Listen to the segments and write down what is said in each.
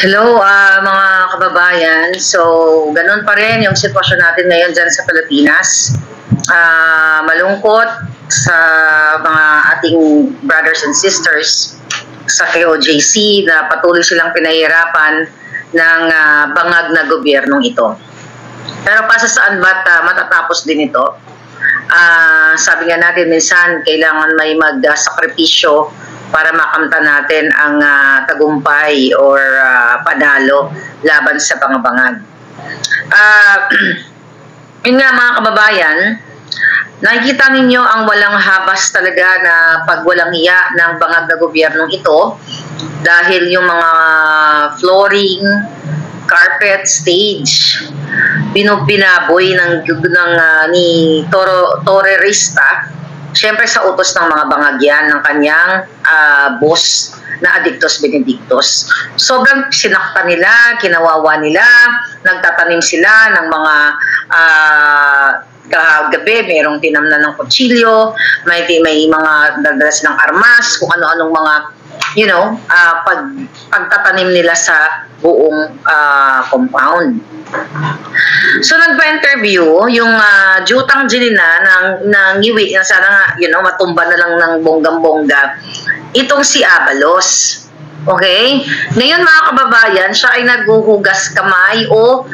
Hello, mga kababayan. So, ganun pa rin yung sitwasyon natin ngayon dyan sa Pilipinas. Malungkot sa mga ating brothers and sisters sa KOJC na patuloy silang pinahihirapan ng bangag na gobyernong ito. Pero para saan ba't matatapos din ito? Sabi nga natin minsan kailangan may magsakripisyo para makamta natin ang tagumpay or panalo laban sa pangabangag. Yun nga mga kababayan, nakikita ninyo ang walang habas talaga na pagwalang iya ng bangag na gobyernong ito dahil yung mga flooring, carpet, stage, binaboy ni Torrerista, siyempre sa utos ng mga bangagyan ng kanyang boss na Adictos Benedictos. Sobrang sinaktan nila, kinawawa nila, nagtatanim sila ng mga gabi, mayroong tinamnan ng kutsilyo, may mga dagdala silang armas, kung ano-anong mga pagtatanim nila sa buong compound. So nagpa-interview yung Jutang Jinina ng ngiwi na sana nga matumba na lang ng bonggang-bongga itong si Abalos. Okay? Ngayon mga kababayan, siya ay naghuhugas kamay o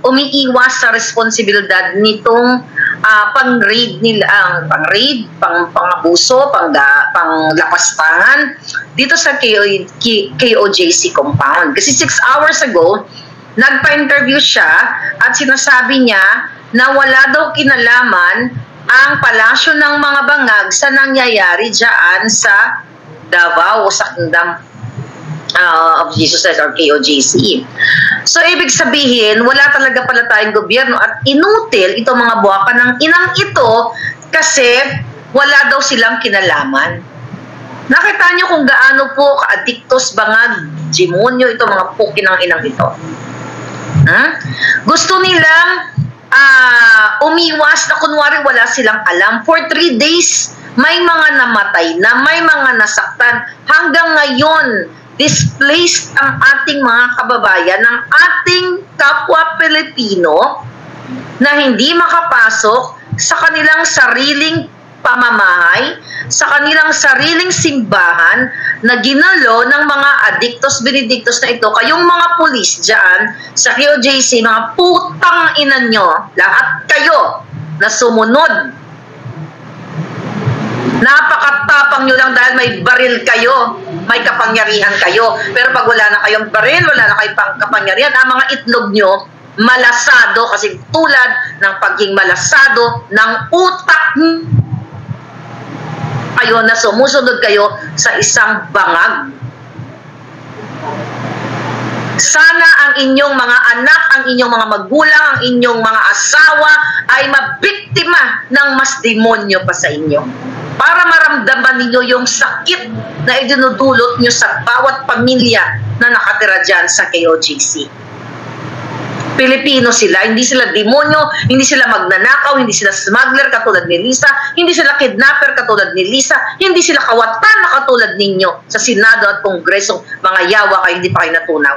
umiiwas sa responsibilidad nitong pang-raid nila, pang-abuso, pang-lapastangan dito sa KOJC compound. Kasi 6 hours ago, nagpa-interview siya at sinasabi niya na wala daw kinalaman ang palasyo ng mga bangag sa nangyayari dyan sa Davao, sa Kingdom of Jesus Christ or KOJC. So, ibig sabihin, wala talaga pala tayong gobyerno at inutil itong mga buwakan ng inang ito kasi wala daw silang kinalaman. Nakita niyo kung gaano po ka-adiktos, bangag, demonyo itong mga pukinang inang ito. Gusto nilang umiwas na kunwari wala silang alam. For 3 days, may mga namatay na, may mga nasaktan. Hanggang ngayon, displaced ang ating mga kababayan, ng ating kapwa Pilipino na hindi makapasok sa kanilang sariling pamamahay, sa kanilang sariling simbahan na ginalo ng mga Adictos Benedictos na ito. Kayong mga pulis dyan sa KOJC, mga putang ina nyo, lahat kayo na sumunod. Napakatapang nyo lang dahil may baril kayo, may kapangyarihan kayo. Pero pag wala na kayong baril, wala na kayong kapangyarihan, ang mga itlog nyo, malasado, kasi tulad ng pagiging malasado ng utak kayo na sumusunod kayo sa isang bangag. Sana ang inyong mga anak, ang inyong mga magulang, ang inyong mga asawa ay mabiktima ng mas demonyo pa sa inyo. Para maramdaman ninyo yung sakit na idinudulot nyo sa bawat pamilya na nakatira dyan sa KOJC. Pilipino sila, hindi sila demonyo, hindi sila magnanakaw, hindi sila smuggler katulad ni Lisa, hindi sila kidnapper katulad ni Lisa, hindi sila kawatan na katulad ninyo sa Senado at Kongreso. Mga yawa kayo, hindi pa kayo natunaw.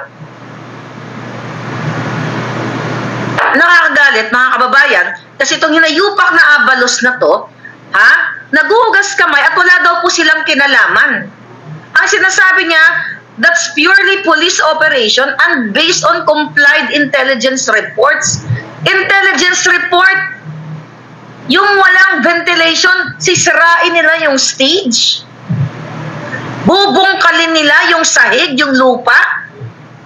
Nakakagalit mga kababayan kasi itong hinayupak na Abalos na to, naguhugas kamay at wala daw po silang kinalaman. Ang sinasabi niya, that's purely police operation and based on complied intelligence reports. Intelligence report, yung walang ventilation, sisirain nila yung stage. Bubungkalin nila yung sahig, yung lupa,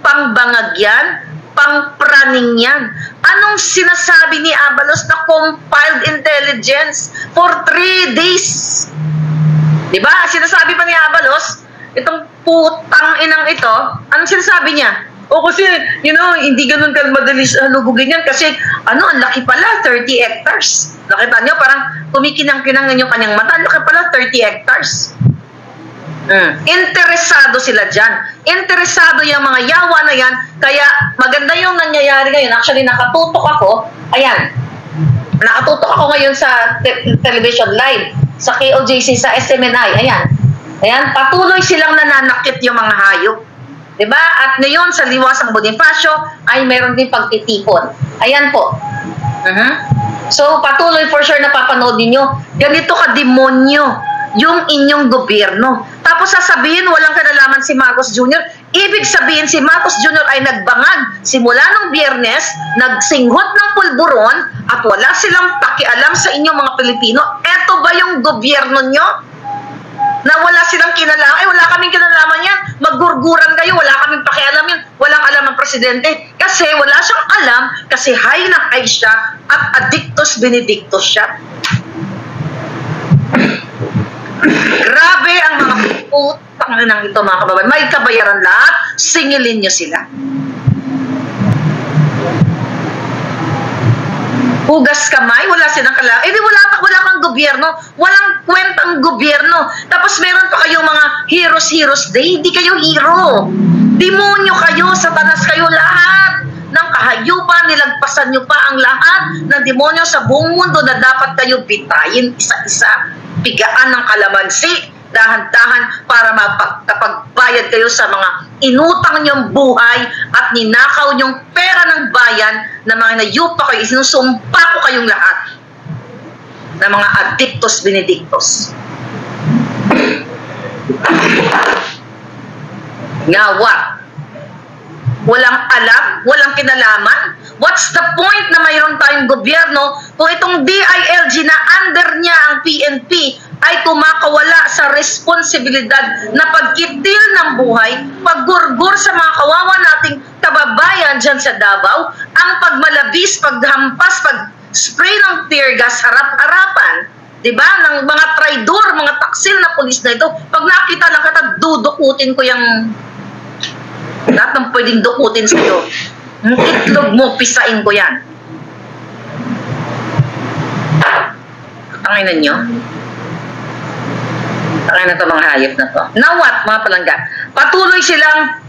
pangbangag yan, pangpraning yan. Anong sinasabi ni Abalos na compiled intelligence for 3 days? Diba? Sinasabi pa ni Abalos, itong putang inang ito, anong sinasabi niya? O kasi, hindi ganun madali halugugin yan kasi, ang laki pala, 30 hectares. Nakita niyo, parang kumikinang-kinang yung kanyang mata, laki pala, 30 hectares. Interesado sila dyan. Interesado yung mga yawa na yan, kaya maganda yung nangyayari ngayon. Actually, nakatutok ako, ayan, nakatutok ako ngayon sa television live, sa KOJC, sa SMNI, ayan. Ayan, patuloy silang nananakit yung mga hayop. Diba? At ngayon, sa Liwasang Bonifacio, ay meron din pagtitipon. Ayan po. So, patuloy for sure na papanood ninyo. Ganito ka-demonyo yung inyong gobyerno. Tapos sasabihin, walang kinalaman si Marcos Jr. Ibig sabihin, si Marcos Jr. ay nagbangag simula nung Biyernes, nagsinghot ng pulburon, at wala silang pakialam sa inyong mga Pilipino. Eto ba yung gobyerno nyo? Na wala silang kinalaman, wala kaming kinalaman yan, maggurguran kayo, wala kaming pakialam yan, walang alam ang presidente, kasi wala siyang alam, kasi high na high siya, at addictus benedictus siya. Grabe ang mga putang nang ito, mga kababayan, may kabayaran lahat, singilin nyo sila. Hugas kamay, wala silang kalaman. Wala kang gobyerno, walang kwentang gobyerno. Tapos meron pa kayong mga heroes day, hindi kayo hero. Demonyo kayo, satanas kayo lahat. Ng kahayupan, nilagpasan nyo pa ang lahat ng demonyo sa buong mundo na dapat kayo bitayin isa-isa. Pigaan ng kalamansi, dahan-dahan para mapagbayad kayo sa mga inutang nyong buhay at ninakaw nyong pera ng bayan na mga nayupa kayo, sinusumpa ko kayong lahat na mga addictus benedictus. Ngawa. Walang alam, walang kinalaman. What's the point na mayroon tayong gobyerno kung itong DILG na under niya ang PNP ay kumakawala sa responsibilidad na pagkitil ng buhay, paggurgur sa mga kawawa nating kababayan dyan sa Davao, ang pagmalabis, paghampas, pag-spray ng tear gas harap-harapan, diba, ng mga traidor, mga taksil na pulis na ito. Pag nakita lang kita, dudukutin ko yung lahat ng pwedeng dukutin sa'yo. Ang itlog mo, pisain ko yan. Tanginan nyo. Tanginan na to mga hayop na to. Now what, mga palangga? Patuloy silang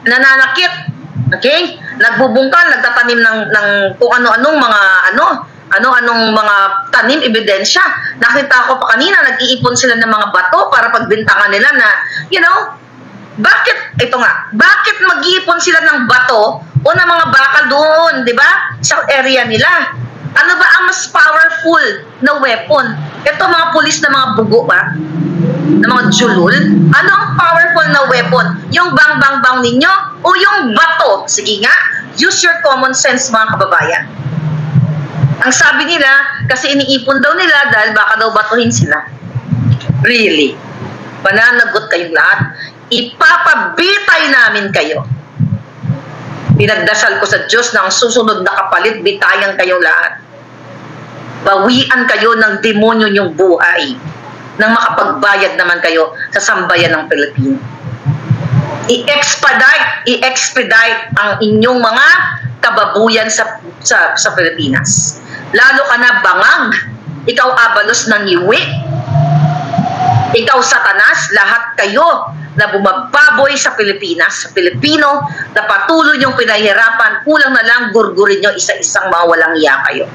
nananakit. Okay? Nagbubungkal, nagtatanim ng kung ano-anong mga ano-anong mga tanim, ebidensya. Nakita ko pa kanina, nag-iipon sila ng mga bato para pagbintangan nila na, you know, bakit mag-iipon sila ng bato o ng mga bakal doon, di ba? Sa area nila. Ano ba ang mas powerful na weapon? Ito mga pulis na mga bugo ba? Na mga julul? Ano ang powerful na weapon? Yung bang-bang-bang ninyo o yung bato? Sige nga, use your common sense mga kababayan. Ang sabi nila, kasi iniipon daw nila dahil baka daw batuhin sila. Really? Mananagot kayong lahat. Ipapabitay namin kayo. Pinagdasal ko sa Diyos na ang susunod na kapalit, bitayan kayong lahat. Bawian kayo ng demonyo nyong buhay nang makapagbayad naman kayo sa sambayan ng Pilipino. I-expedite ang inyong mga kababuyan sa Pilipinas. Lalo ka na bangag, ikaw Abalos ng Iwi, ikaw Satanas, lahat kayo na bumagbaboy sa Pilipinas, sa Pilipino, na patuloy yung pinahirapan, kulang na lang gurgurin nyo isa-isang mga walang iya kayo.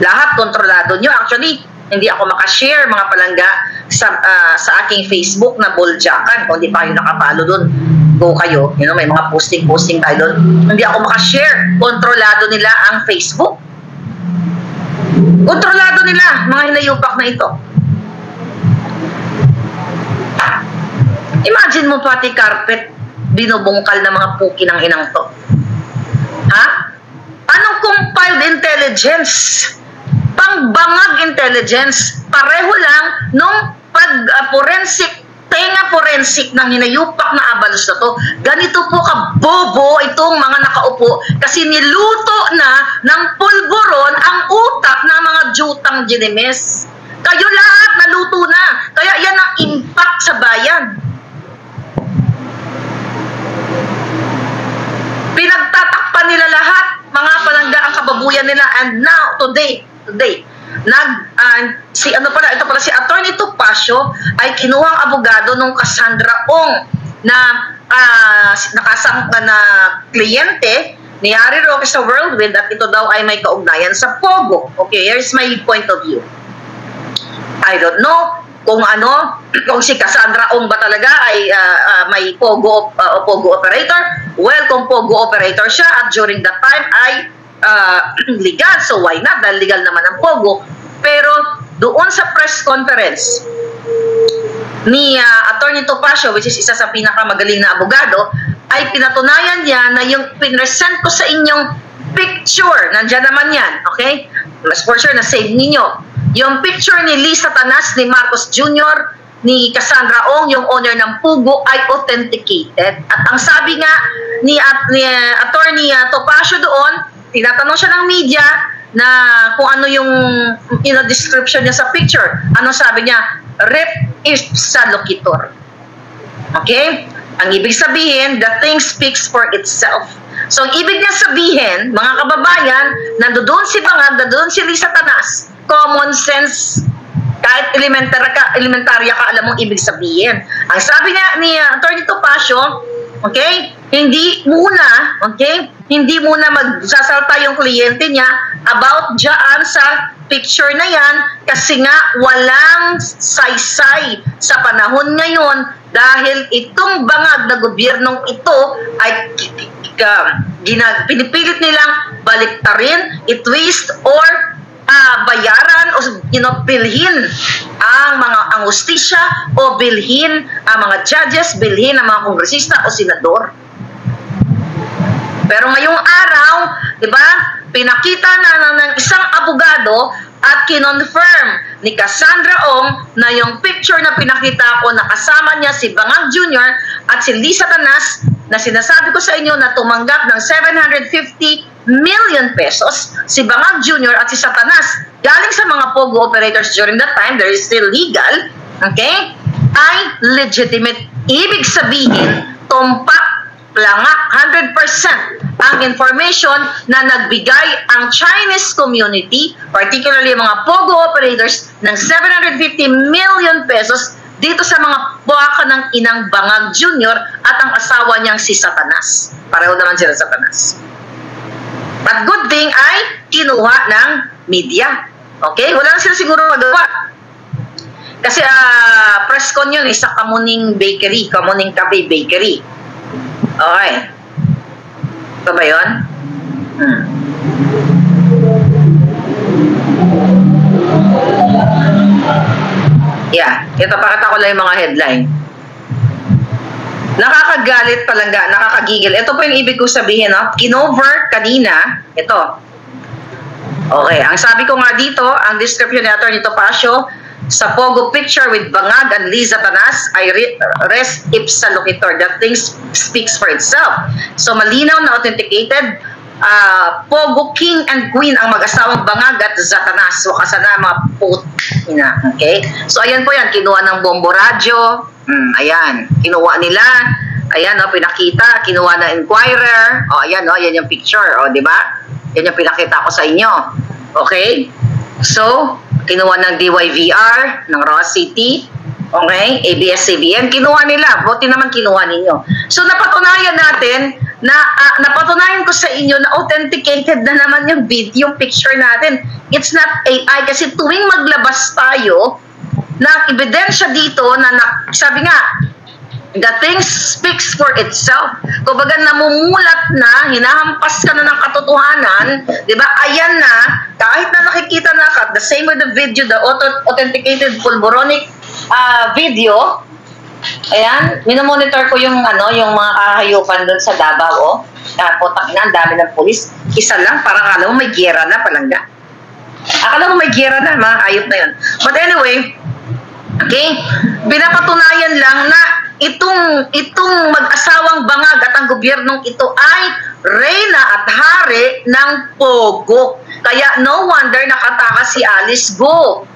Lahat kontrolado nyo. Actually, hindi ako makashare mga palangga sa aking Facebook na buljakan. Kung hindi pa kayo nakapalo doon, go kayo. You know, may mga posting tayo doon. Hindi ako makashare. Kontrolado nila ang Facebook. Kontrolado nila, mga hinayupak na ito. Imagine mo pati carpet, binubungkal ng mga puki ng inang to. Ha? Anong compiled intelligence? Pangbangag intelligence. Pareho lang nung pag-forensic, tenga forensic ng hinayupak na Abalos na to. Ganito po kabobo itong mga nakaupo kasi niluto na ng pulburon ang utak ng mga jutang Ginemes. Kayo lahat naluto na. Kaya yan ang impact sa bayan. Pinagtatakpan nila lahat, mga palangga ang kababuyan nila, and now, today, ito pala si Attorney Topacio ay kinuhang abogado nung Cassandra Ong na nakasangka na kliyente ni Harry Roque sa Whirlwind at ito daw ay may kaugnayan sa Pogo. Okay, here's my point of view. I don't know kung ano, kung si Cassandra Ong ba talaga ay may Pogo operator. Well, kung Pogo operator siya at during that time ay legal, so why not? Dahil legal naman ang Pogo. Pero doon sa press conference ni Attorney Topacio, which is isa sa pinakamagaling na abogado, ay pinatunayan niya na yung pinresent ko sa inyong picture, nandiyan naman yan, okay? For sure, na-save ninyo. Yung picture ni Lisa Tanas, ni Marcos Jr., ni Cassandra Ong, yung owner ng Pugo, ay authenticated. At ang sabi nga ni Attorney Topacio doon, tinatanong siya ng media na kung ano yung description niya sa picture. Ano sabi niya? Rep ipsa loquitur. Okay? Ang ibig sabihin, the thing speaks for itself. So, ang ibig niya sabihin, mga kababayan, nandoon si Bangag, nandoon si Lisa Tanas, common sense, kahit elementarya ka, alam mong ibig sabihin. Ang sabi nga ni Attorney Topacio, okay, hindi muna magsasalta yung kliyente niya about dyan sa picture na yan kasi nga walang saysay sa panahon ngayon dahil itong bangag na gobyernong ito ay pinipilit nilang baliktarin, i-twist or bayaran o bilhin ang hustisya o bilhin ang mga judges, bilhin ang mga kongresista o senador. Pero ngayong araw, di ba, pinakita na ng isang abogado at kinonfirm ni Cassandra Ong na yung picture na pinakita ko na kasama niya si Bangag Jr. at si Lisa Tanas na sinasabi ko sa inyo na tumanggap ng 750 million pesos si Bangag Jr. at si Satanas galing sa mga Pogo operators during that time, there is still legal, okay, ay legitimate. Ibig sabihin, tumpak langak 100% ang information na nagbigay ang Chinese community, particularly mga Pogo operators, ng 750 million pesos dito sa mga buwaka ng inang Bangag Jr. at ang asawa niyang si Satanas. Pareho naman sila Satanas. But good thing ay kinuha ng media. Okay? Wala na sila siguro magawa. Kasi press con yun, isa Kamuning Bakery, Kamuning Cafe Bakery. Okay. Ito ba yun? Yeah. Ito, pakita ko lang yung mga headline. Nakakagalit palangga, nakakagigil. Ito po yung ibig ko sabihin, no? Kinover kanina, ito. Okay, ang sabi ko nga dito, ang description ni Attorney Topacio, sa Pogo picture with Bangag and Lisa Tanas ay res ipsa loquitur. That thing speaks for itself. So malinaw na authenticated, Pogo King and Queen ang mag-asawang Bangag at Satanas. Wakasan na mga putina. Okay? So ayan po yan, kinuha ng Bombo Radio. Ayan, kinuha nila. Ayan, pinakita, kinuha ng Inquirer. Ayan, yan yung picture. Di ba? Yan yung pinakita ko sa inyo. Okay? So, kinuha ng DYVR, ng Ross City, okay, ABS-CBN, kinuha nila. Buti naman kinuha ninyo. So, napatunayan natin, napatunayan ko sa inyo na authenticated na naman yung video, yung picture natin. It's not AI kasi tuwing maglabas tayo ng ebidensya dito na sabi nga, the thing speaks for itself. Kumbaga namumulat na, hinahampas ka na ng katotohanan, di ba? Ayan na, kahit na nakikita na the same with the video, the authenticated pulboronic video, ayan, minomonitor ko yung mga kahayupan doon sa Davao, putak na, ang dami ng pulis. Isa lang, parang akala mo may giyera na palangga. Akala mo may giyera na, mga hayop na yun. But anyway, okay, pinapatunayan lang na itong mag-asawang Bangag at ang gobyernong ito ay reyna at hari ng Pogo. Kaya no wonder nakatakas si Alice Go.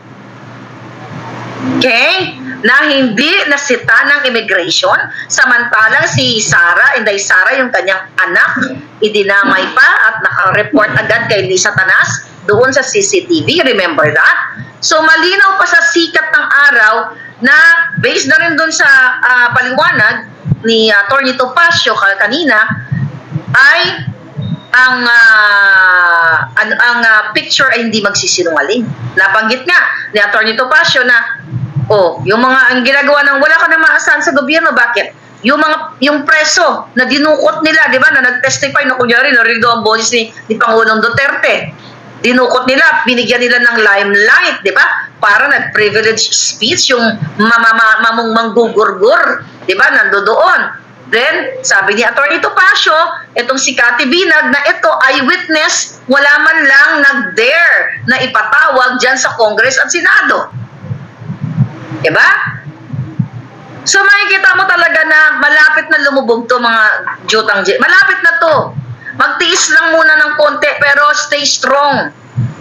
Okay? Na hindi nasita ng immigration, samantalang si Sara, Inday Sara, yung kanyang anak, idinamay pa at naka-report agad kay Lisa Tanas doon sa CCTV. Remember that? So malinaw pa sa sikat ng araw na based na rin doon sa paliwanag ni Attorney Topacio kanina ay ang picture ay hindi magsisinungaling. Nabanggit nga ni Attorney Topacio na Oh, yung mga ang ginagawa ng wala ka na maasahan sa gobyerno, bakit? Yung preso na dinukot nila, 'di ba, na nag-testify na kunyari narinig daw ang boses ni Pangulong Duterte. Dinukot nila, binigyan nila ng limelight, 'di ba? Para nag-privilege speech yung mamong manggugurgur, 'di ba? Nandoon. Then, sabi ni Atty. Topacio, itong si Cathy Binag na ito eyewitness, wala man lang nag-dare na ipatawag dyan sa Congress at Senado. Diba? So, makikita mo talaga na malapit na lumubog to mga jutang J. Malapit na to. Magtiis lang muna ng konti, pero stay strong.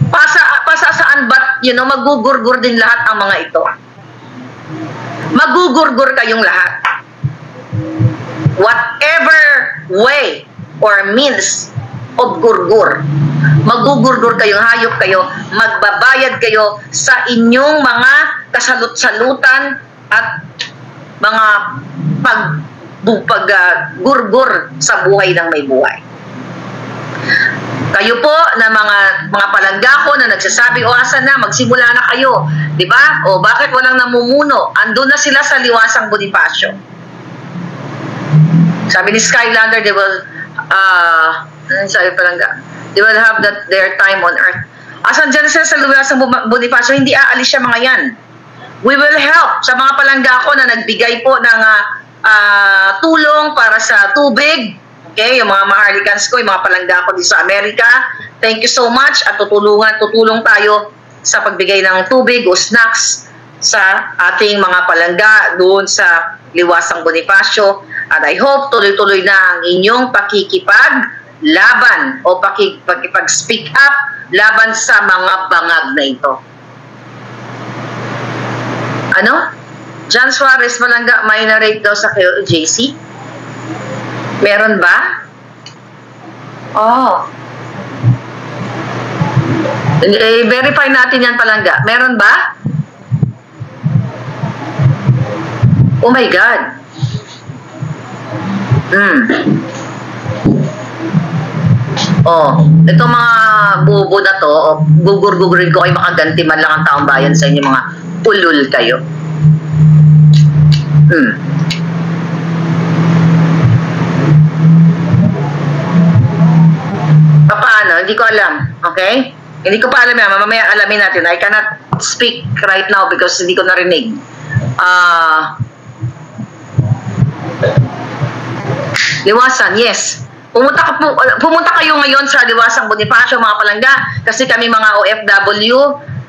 Pasa saan ba't, magugurgur din lahat ang mga ito. Magugurgur kayong lahat. Whatever way or means of gurgur, magugurgur kayong hayop kayo, magbabayad kayo sa inyong mga kasalut-salutan at mga paggurgur sa buhay ng may buhay. Kayo po na mga palanggako na nagsasabi, o asan na, magsimula na kayo, di ba? O bakit walang namumuno? Andun na sila sa Liwasang Bonifacio. Sabi ni Skylander, they will have their time on earth. Asan dyan sila sa Liwasang Bonifacio? Hindi aalis siya mga yan. We will help sa mga palanggako na nagbigay po ng tulong para sa tubig. Okay, yung mga Maharlikans ko, yung mga palanggako dito sa Amerika. Thank you so much at tutulong tayo sa pagbigay ng tubig o snacks sa ating mga palangga doon sa Liwasang Bonifacio. At I hope tuloy-tuloy na ang inyong pakikipaglaban o pakipag-speak up laban sa mga bangag na ito. Ano? John Suarez Malangga, may narrate daw sa JC? Meron ba? Oh. Verify natin yan, Palangga. Meron ba? Oh my God. Oh, ito mga bubo na to, gugur-gugurin ko kayo, makaganti man lang ang taong bayan sa inyo, mga ulul kayo. Paano? Hindi ko alam. Okay? Hindi ko pa alam yan. Mamaya alamin natin. I cannot speak right now because hindi ko narinig. Liwasan, yes. Pumunta kayo ngayon sa Liwasang Bonifacio, mga palangga, kasi kami mga OFW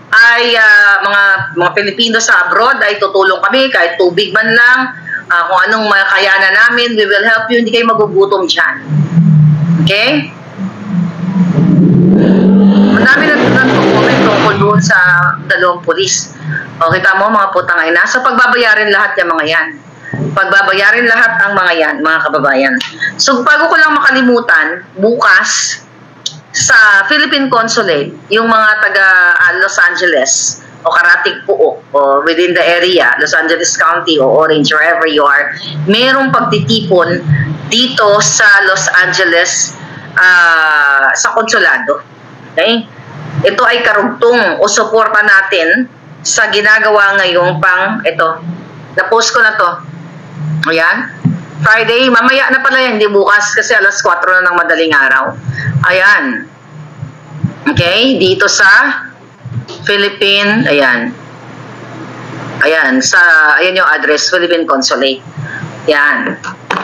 ay mga Pilipino sa abroad ay tutulong kami kahit tubig man lang, kung anong makayanan namin, we will help you, hindi kayo magugutom dyan. Okay? Madami nag-comment tungkol doon sa dalawang pulis. O, kita mo mga putang ina, so pagbabayarin lahat yung mga yan. Pagbabayarin lahat ang mga yan, mga kababayan. So, bago ko lang makalimutan, bukas, sa Philippine Consulate, yung mga taga Los Angeles, o Karatig Puok, o within the area, Los Angeles County, o Orange, wherever you are, merong pagtitipon dito sa Los Angeles, sa konsulado. Okay? Ito ay karugtong o suporta natin sa ginagawa ngayong ito, na-post ko na to. Ayan. Friday, mamaya na pala yan, hindi bukas kasi alas 4 na ng madaling araw. Ayan. Okay, dito sa Philippine, ayan. Ayan, ayan yung address, Philippine Consulate. Yan.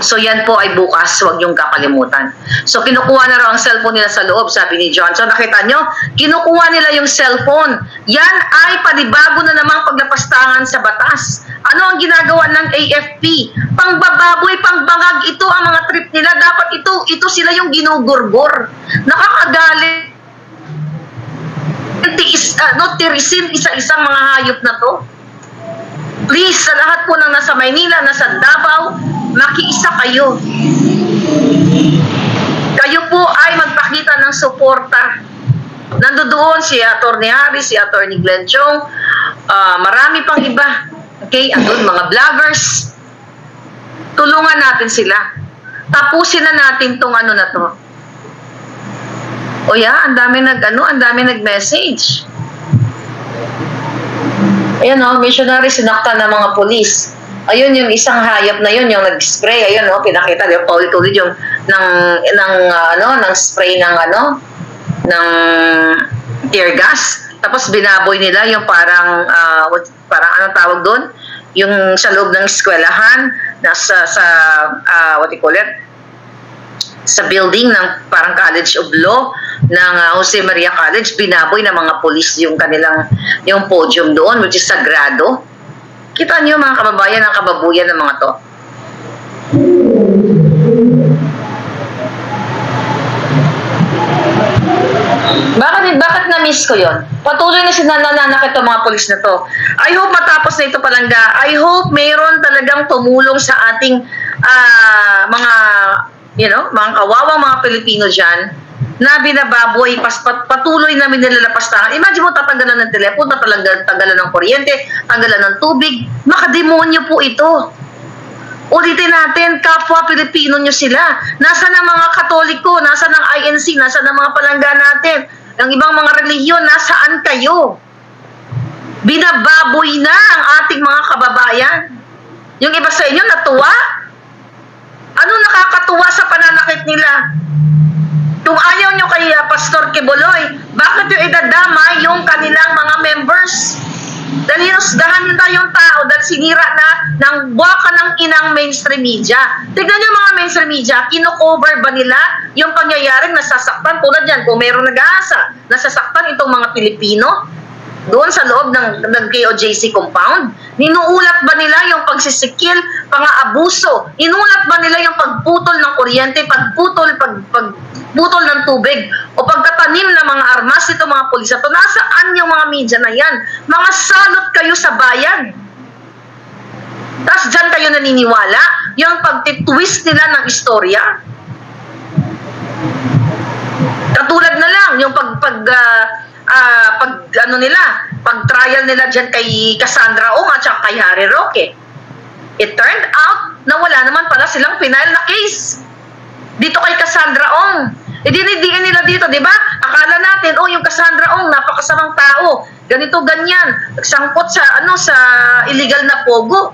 So yan po ay bukas, huwag niyong kakalimutan. So kinukuha na raw ang cellphone nila sa loob, sabi ni John. So nakita nyo, kinukuha nila yung cellphone. Yan ay panibago na namang paglapastangan sa batas. Ano ang ginagawa ng AFP? Pangbababoy, pangbangag, ito ang mga trip nila. Dapat ito sila yung ginugurgur. Nakakagalit. Tirisin isa-isang mga hayop na to. Please, sa lahat po ng nasa Maynila, nasa Davao, makiisa kayo. Kayo po ay magpakita ng suporta. Nandoon si Atty. Harris, si Atty. Glenn Chong, marami pang iba. Okay, andun mga vloggers. Tulungan natin sila. Tapusin na natin tong ano na to. O yeah, ang dami nag-message. Ayan o, missionary sinaktan ng mga pulis. Ayun yung isang hayop na yun, yung nag-spray. Ayun o, pinakita. Yung paulit-ulit yung ng spray ng tear gas. Tapos binaboy nila yung parang anong tawag doon? Yung sa loob ng eskwelahan, what do you call it? Sa building ng parang College of Law ng Jose Maria College, binaboy ng mga polis yung podium doon, which is sagrado. Kita niyo mga kababayan ang kababuyan ng mga to. Bakit na-miss ko yon? Patuloy na sinananakit itong mga pulis na to. I hope matapos na ito palangga. I hope mayroon talagang tumulong sa ating mga kawawang mga Pilipino dyan na binababoy, patuloy namin nilalapastahan. Imagine mo, tatanggalan ng telepono, tatanggalan ng kuryente, tanggalan ng tubig. Makademonyo po ito. Ulitin natin, kapwa Pilipino nyo sila. Nasaan ang mga Katoliko? Nasaan ang INC? Nasaan ang mga palangga natin? Ang ibang mga relihiyon, nasaan kayo? Binababoy na ang ating mga kababayan. Yung iba sa inyo, natuwa? Ano nakakatuwa sa pananakit nila? Kung ayaw nyo kay Pastor Quiboloy, bakit yung idadama yung kanilang mga members? Dahil hinusgahan nyo tayong tao dahil sinira na ng buwaka ng inang mainstream media. Tignan nyo mga mainstream media, kino-cover ba nila yung pangyayaring nasasaktan? Tulad yan, kung mayroong nag-aasa, nasasaktan itong mga Pilipino doon sa loob ng KOJC compound? Ninuulat ba nila yung pagsisikil, pang-aabuso? Inulat ba nila yung pagputol ng kuryente, pagputol ng tubig, o pagtatanim ng mga armas nito mga pulis? Ito, nasaan yung mga media na yan? Mga salot kayo sa bayan. Tapos dyan kayo naniniwala yung pagtitwist nila ng istorya. Katulad na lang yung pag-trial nila dyan kay Cassandra Ong at saka kay Harry Roque. It turned out na wala naman pala silang final na case dito kay Cassandra Ong. Dinidiin nila dito, di ba? Akala natin, yung Cassandra Ong, napakasamang tao. Ganito, ganyan. Nagsangkot sa illegal na pogo.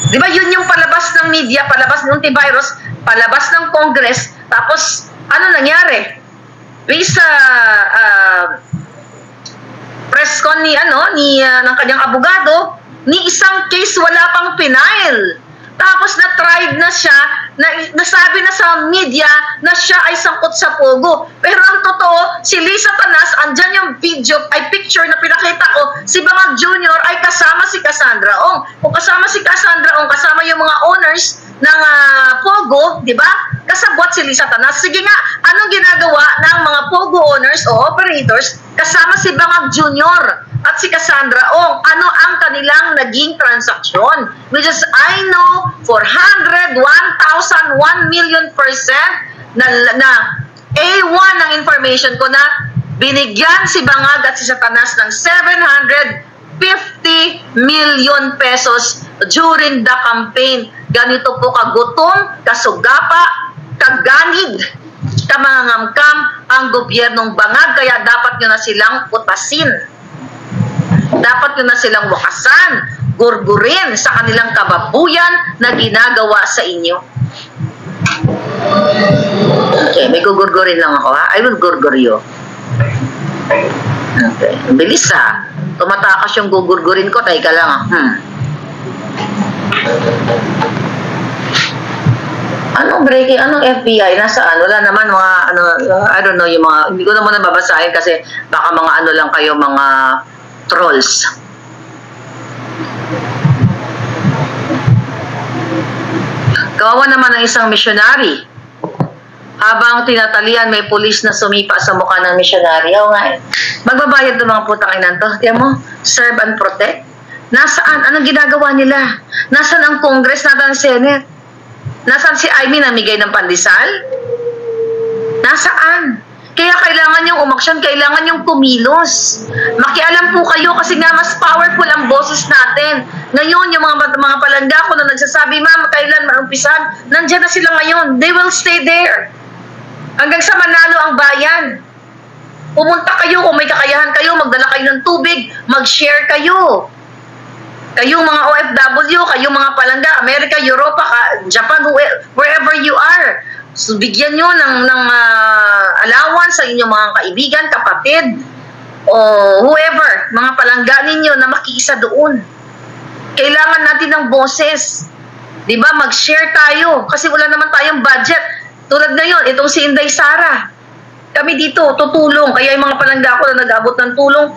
Di ba? Yun yung palabas ng media, palabas ng antivirus, palabas ng Congress. Tapos, ano nangyari? Based sa press con ng kanyang abogado, ni isang case wala pang final. Tapos na-tried na siya, nasabi na sa media na siya ay sangkot sa pogo. Pero ang totoo, si Lisa Tanas, andyan yung picture na pinakita ko, si Bangag Jr. ay kasama si Cassandra Ong. Kung kasama si Cassandra Ong, kasama yung mga owners ng pogo, di ba? Kasabwat si Lisa Tanas. Sige nga, anong ginagawa ng mga pogo owners o operators kasama si Bangag Jr. at si Cassandra Ong? Ano ang kanilang naging transaksyon? Which is, I know for 100, 1,000, 1 million % na A1 ng information ko na binigyan si Bangag at si Satanas ng 750 million pesos during the campaign. Ganito po kagutom, kasugapa, kaganid, kamangamkam ang gobyernong Bangag, kaya dapat nyo na silang putasin. Dapat nyo na silang wakasan, gurgurin sa kanilang kababuyan na ginagawa sa inyo. Okay, may gugurgurin lang ako ha. I will gurgur you. Okay, bilis ha. Tumatakas yung gugurgurin ko, tayo ka lang ha. Anong breaking? Anong FBI? Nasaan? Wala naman mga, I don't know, yung mga, hindi ko naman nababasahin kasi baka mga lang kayo, mga trolls. Kawawa naman ang isang missionary. Habang tinatalian, may pulis na sumipa sa mukha ng missionary. Oo nga eh. Magbabayad ng mga putang inan to. Tiyan mo, serve and protect. Nasaan? Anong ginagawa nila? Nasaan ang Congress? Nasaan ang Senate? Nasaan si Amy namigay ng pandesal? Nasaan? Kaya kailangan yung umaksyon, kailangan yung kumilos. Makialam po kayo kasi nga mas powerful ang boses natin. Ngayon, yung mga palangga ko na nagsasabi, ma'am, kailan maumpisan? Nandiyan na sila ngayon. They will stay there. Hanggang sa manalo ang bayan. Pumunta kayo kung may kakayahan kayo, magdala kayo ng tubig, mag-share kayo. Kayong mga OFW, kayong mga palangga, Amerika, Europa, Japan, wherever you are. So, bigyan nyo ng allowance sa inyong mga kaibigan, kapatid, o whoever, mga palangga ninyo na makiisa doon. Kailangan natin ng boses. Diba? Mag-share tayo. Kasi wala naman tayong budget. Tulad ngayon, itong si Inday Sara. Kami dito, tutulong. Kaya yung mga palangga ko na nag-abot ng tulong,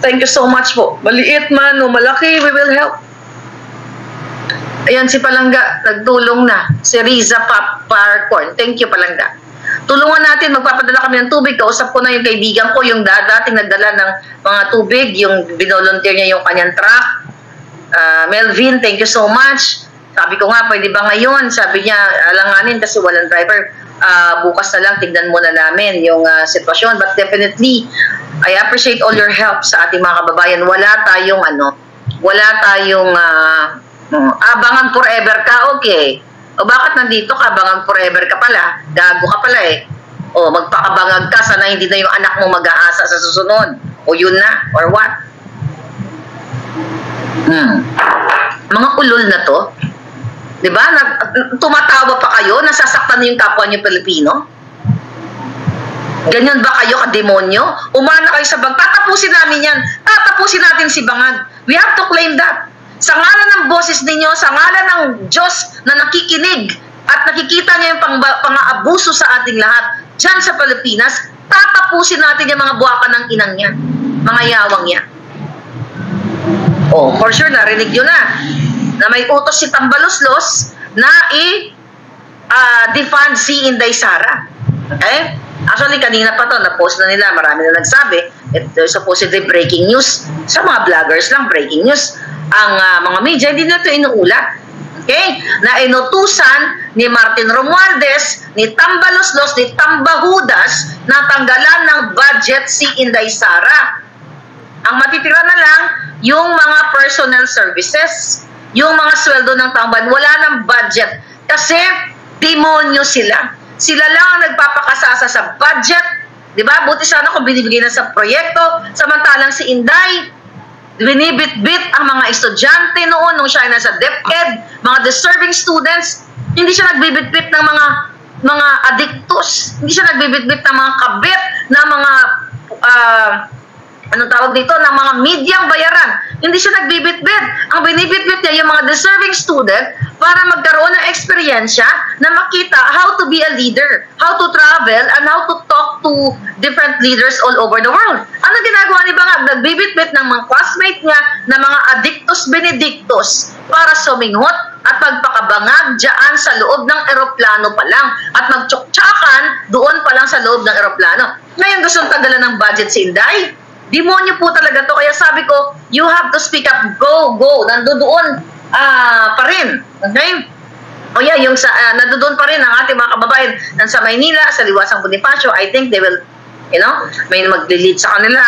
thank you so much po. Maliit man o malaki, we will help. Ayan si Palangga, nagtulong na. Si Riza Parcorn. Thank you, Palangga. Tulungan natin, magpapadala kami ng tubig. Kausap ko na yung kaibigan ko, yung dating nagdala ng mga tubig, yung binolunteer niya yung kanyang truck. Melvin, thank you so much. Sabi ko nga, pwede ba ngayon? Sabi niya, alanganin kasi walang driver. Bukas na lang, tignan muna namin yung sitwasyon. But definitely, I appreciate all your help sa ating mga kababayan. Wala tayong abangan forever ka, okay. O bakit nandito ka, abangan forever ka pala? Gago ka pala eh. O magpakabangag ka, sana hindi na yung anak mo mag-aasa sa susunod. O yun na, or what? Mga ulol na to. Diba? Tumatawa pa kayo, nasasaktan yung kapwa niyo Pilipino? Ganyan ba kayo ka-demonyo? Umana kayo sa bang, tatapusin namin yan. Tatapusin natin si Bangag. We have to claim that. Sa ngalan ng boses ninyo, sa ngalan ng Diyos na nakikinig at nakikita niya yung pang-aabuso sa ating lahat, dyan sa Pilipinas, tatapusin natin yung mga buwakan ng inang yan. Mga yawang yan. Oh, for sure, narinig nyo na may utos si Tambaloslos na i-defund si Inday Sara. Okay? Actually, kanina pa to, na-post na nila, marami na nagsabi, there's supposedly breaking news. Sa mga vloggers lang, breaking news. Ang mga media, hindi na ito inuulat. Okay? Na inutusan ni Martin Romualdez, ni Tambaloslos, ni Tambahudas, na tanggalan ng budget si Inday Sara. Ang matitira na lang, yung mga personnel services, yung mga sweldo ng tamban, wala ng budget. Kasi, demonyo sila. Sila lang ang nagpapakasasa sa budget. Diba? Buti sana kung binibigay na sa proyekto. Samantalang si Inday, binibit-bit ang mga estudyante noon nung siya ay nasa DepEd, mga deserving students. Hindi siya nagbibit-bit ng mga addictus. Hindi siya nagbibit-bit ng mga kabit, na mga anong tawag dito, ng mga medyang bayaran. Hindi siya nagbibit-bit. Ang binibit-bit niya yung mga deserving student para magkaroon ng eksperyensya na makita how to be a leader, how to travel, and how to talk to different leaders all over the world. Ano ginagawa ni Bangag? Nagbibit-bit ng mga classmate niya na mga addictus benedictus para suminghot at magpakabangag dyan sa loob ng eroplano pa lang at magtsuktsakan doon pa lang sa loob ng eroplano. Ngayon gustong tanggalan ng budget si Inday. Demonyo po talaga to. Kaya sabi ko, you have to speak up. Go, go. Nandoon pa rin. Okay? O yeah, yung nandoon pa rin ang ating mga kababayan sa Maynila, sa Liwasang Bonifacio. I think they will, may maglilid sa kanila.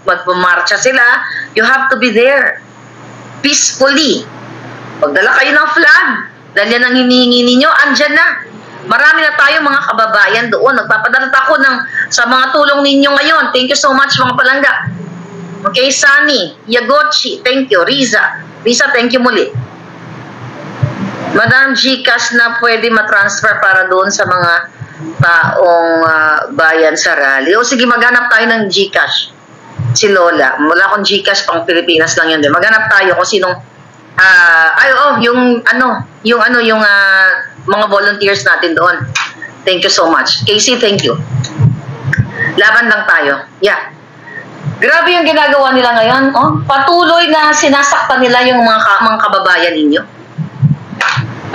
Magpumarcha sila. You have to be there. Peacefully. Pagdala kayo ng flag, dahil yan ang hinihingi ninyo, andyan na. Marami na tayo mga kababayan doon. Nagpapadala ako sa mga tulong ninyo ngayon. Thank you so much mga palangga. Okay, Sunny, Yagochi, thank you. Riza, thank you muli. Madam, Gcash na pwede matransfer para doon sa mga taong bayan sa rally. O sige, maghanap tayo ng Gcash. Si Lola. Wala akong Gcash, pang Pilipinas lang yun din. Maghanap tayo kung sinong yung mga volunteers natin doon. Thank you so much. Casey, thank you. Laban lang tayo. Yeah. Grabe yung ginagawa nila ngayon. Oh, patuloy na sinasaktan nila yung mga kababayan ninyo.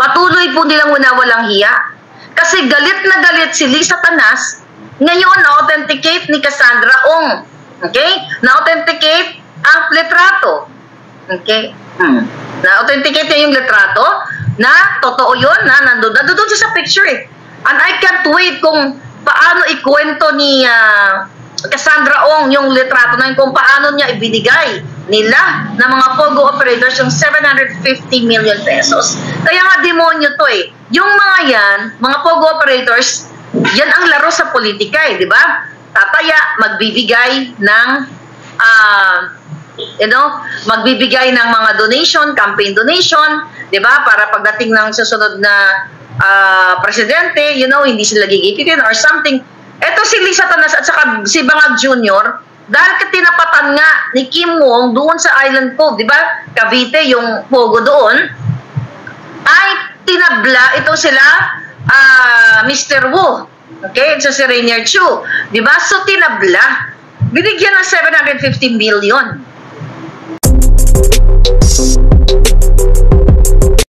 Patuloy po nilang walang hiya. Kasi galit na galit si Lisa Tanas. Ngayon, na-authenticate ni Cassandra Ong. Okay? Na-authenticate ang litrato. Okay? Na-authenticate niya yung litrato na totoo yun, na nandun siya sa picture eh. And I can't wait kung paano ikwento ni Cassandra Ong yung litrato na yun, kung paano niya ibinigay nila na mga POGO operators yung 750 million pesos. Kaya nga demonyo to eh. Yung mga yan, mga POGO operators, Yan ang laro sa politika di ba? Tataya, magbibigay ng magbibigay ng mga donation, campaign donation, di ba? Para pagdating ng susunod na presidente, hindi sila gigipitin or something. Eto si Lisa Tanas at saka si Bangag Jr., dahil tinapatan nga ni Kim Wong doon sa Island Cove, di ba? Cavite, yung pogo doon, ay tinabla ito sila, Mr. Wu, okay? So si Rainier Chu, di ba? So tinabla. Binigyan ng 750 million.